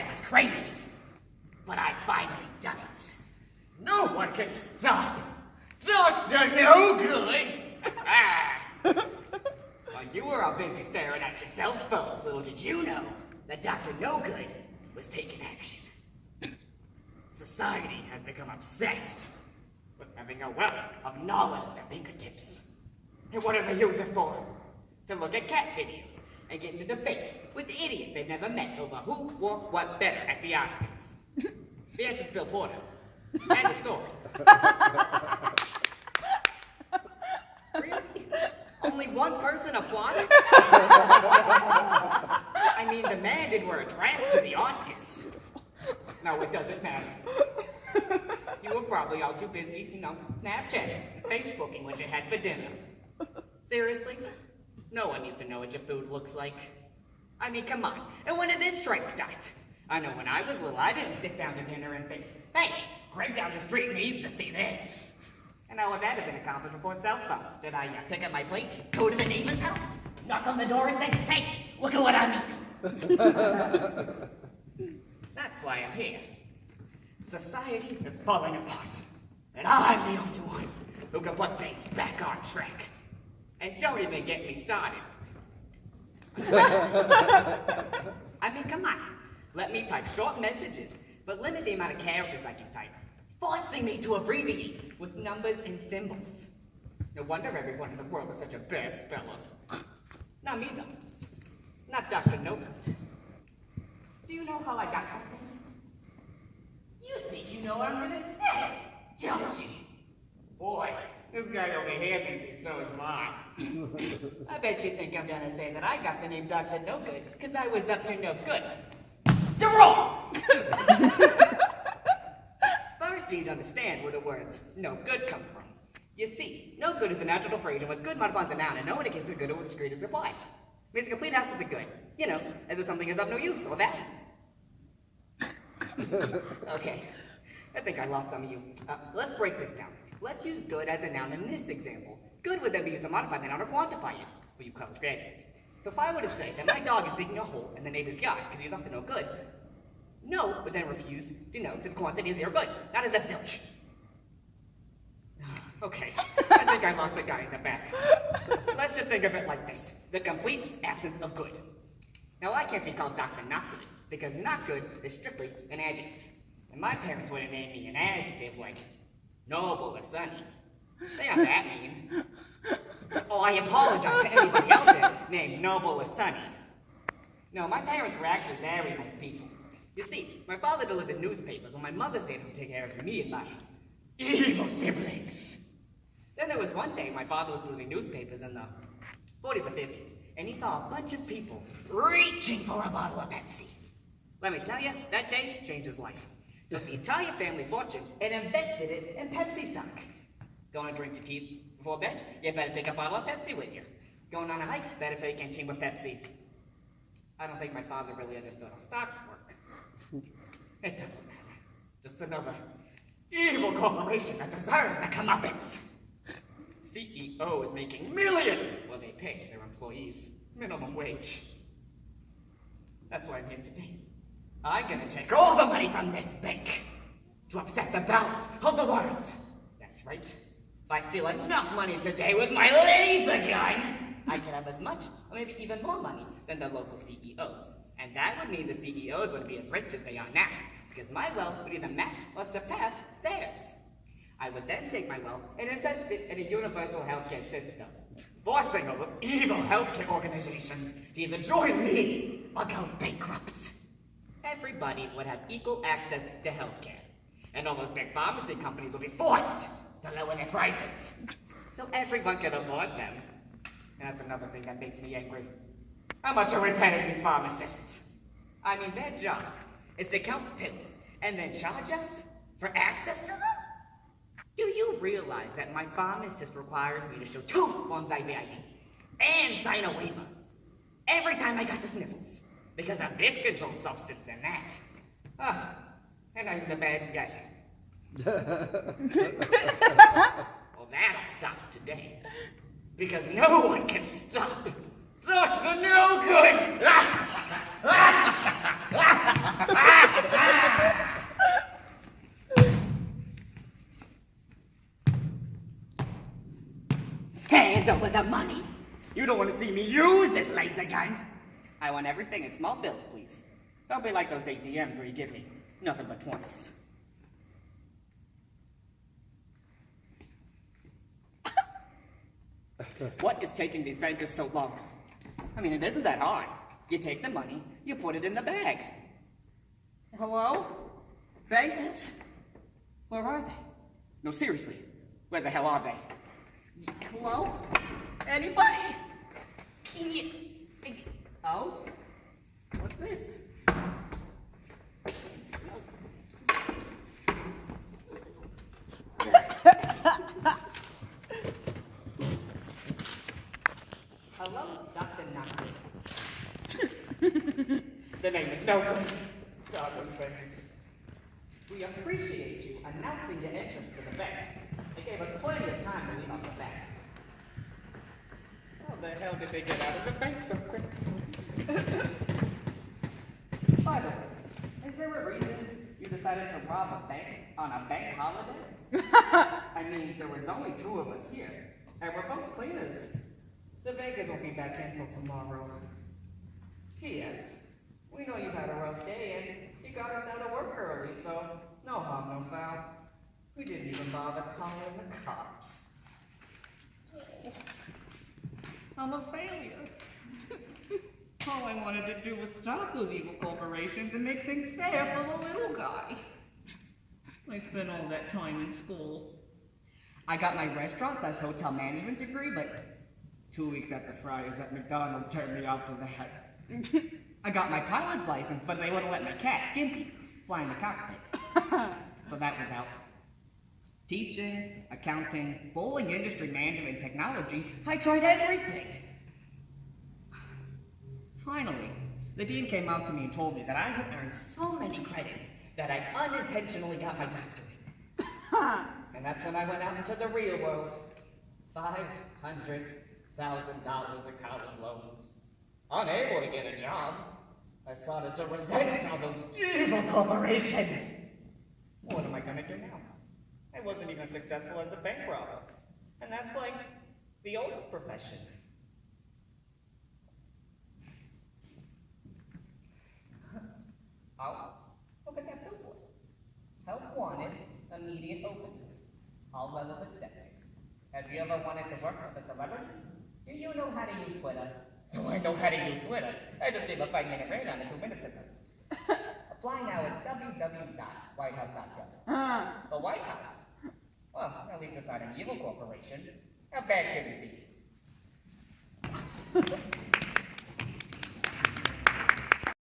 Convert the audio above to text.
I was crazy. But I finally done it. No one can stop Dr. No Good. While you were all busy staring at your cell phones, little did you know that Dr. No Good was taking action. Society has become obsessed with having a wealth of knowledge at their fingertips. And what do they use it for? To look at cat videos and get into debates with idiots they've never met over who wore what better at the Oscars. The answer's Bill Porter. And the story. Really? Only one person applauded? I mean, the man did wear a dress to the Oscars. No, it doesn't matter. You were probably all too busy, Snapchatting and Facebooking what you had for dinner. Seriously? No one needs to know what your food looks like. I mean, come on. And when did this trend start? I know when I was little, I didn't sit down to dinner and think, hey, Greg down the street needs to see this. And how would that have been accomplished before cell phones? Did I pick up my plate, go to the neighbor's house, knock on the door and say, hey, look at what I'm eating? That's why I'm here. Society is falling apart, and I'm the only one who can put things back on track. And don't even get me started. I mean, come on. Let me type short messages, but limit the amount of characters I can type, forcing me to abbreviate with numbers and symbols. No wonder everyone in the world is such a bad speller. Not me, though. Not Dr. No Good. Do you know how I got that name? You think you know what I'm gonna say, don't you? Boy, this guy over here thinks he's so smart. I bet you think I'm gonna say that I got the name Dr. No Good because I was up to no good. You're wrong! First, you need to understand where the words no good come from. You see, no good is a natural phrase in which good modifies a noun and no indicates the good of which good is applied. Means a complete absence of good. You know, as if something is of no use or value. Okay, I think I lost some of you. Let's break this down. Let's use good as a noun in this example. Good would then be used to modify the noun or quantify it for you college graduates. So if I were to say that my dog is digging a hole in the neighbor's yard because he's up to no good, no would then refuse to note that the quantity is zero good, not as if zilch. Okay, I think I lost the guy in the back. Let's just think of it like this, the complete absence of good. Now I can't be called Dr. Not Good, because not good is strictly an adjective. And my parents wouldn't name me an adjective like noble or sunny. They aren't that mean. Oh, I apologize to anybody out there named Noble or Sunny. No, my parents were actually very nice people. You see, my father delivered newspapers while my mother stayed home to take care of me and my evil siblings. Then there was one day my father was delivering newspapers in the 40s or 50s, and he saw a bunch of people reaching for a bottle of Pepsi. Let me tell you, that day changed his life. Took the entire family fortune and invested it in Pepsi stock. Going to drink your tea before bed? You better take a bottle of Pepsi with you. Going on a hike? Better fill your canteen with Pepsi. I don't think my father really understood how stocks work. It doesn't matter. Just another evil corporation that deserves the comeuppance. CEOs making millions while they pay their employees minimum wage. That's why I'm here today. I'm gonna take all the money from this bank to upset the balance of the world. That's right. If I steal enough money today with my laser gun, I could have as much, or maybe even more money than the local CEOs. And that would mean the CEOs would be as rich as they are now, because my wealth would either match or surpass theirs. I would then take my wealth and invest it in a universal healthcare system, forcing all those evil healthcare organizations to either join me or go bankrupt. Everybody would have equal access to healthcare, and all those big pharmacy companies would be forced to lower their prices, so everyone could afford them. And that's another thing that makes me angry. How much are we paying these pharmacists? I mean, their job is to count pills and then charge us for access to them? Do you realize that my pharmacist requires me to show 2 forms of ID and sign a waiver every time I got the sniffles because of this controlled substance and that? Ah, and I'm the bad guy. Well, that stops today because no one can stop Dr. No Good! over the money. You don't want to see me use this laser gun. I want everything in small bills, please. Don't be like those ATMs where you give me nothing but 20s. What is taking these bankers so long? I mean, it isn't that hard. You take the money, you put it in the bag. Hello? Bankers? Where are they? No, seriously. Where the hell are they? Hello? Anybody? Oh? What's this? Hello, Dr. Knocker. The name is no good. Doggos bankers. We appreciate you announcing your entrance to the bank. It gave us plenty of time to leave off the bat. How the hell did they get out of the bank so quick? By the way, is there a reason you decided to rob a bank on a bank holiday? I mean, there was only 2 of us here, and we're both cleaners. The bankers won't be back until tomorrow. P.S. We know you've had a rough day, and you got us out of work early, so no harm, no foul. We didn't even bother calling the cops. I'm a failure. All I wanted to do was stop those evil corporations and make things fair for the little guy. I spent all that time in school. I got my restaurant/hotel management degree, but 2 weeks at the fryers at McDonald's turned me off to that. I got my pilot's license, but they wouldn't let my cat, Gimpy, fly in the cockpit. So that was out. Teaching, accounting, bowling industry management, and technology, I tried everything. Finally, the dean came out to me and told me that I had earned so many credits that I unintentionally got my doctorate. And that's when I went out into the real world. $500,000 in college loans. Unable to get a job, I started to resent all those evil corporations. What am I gonna do now? I wasn't even successful as a bank robber. And that's like the oldest profession. Oh, look at that billboard. Help wanted, immediate openness. All levels accepted. Have you ever wanted to work with a celebrity? Do you know how to use Twitter? Do I know how to use Twitter? I just gave a 5-minute rant on it 2 minutes ago. Apply now at www.whitehouse.gov. The White House? Well, at least it's not an evil corporation. How bad could it be?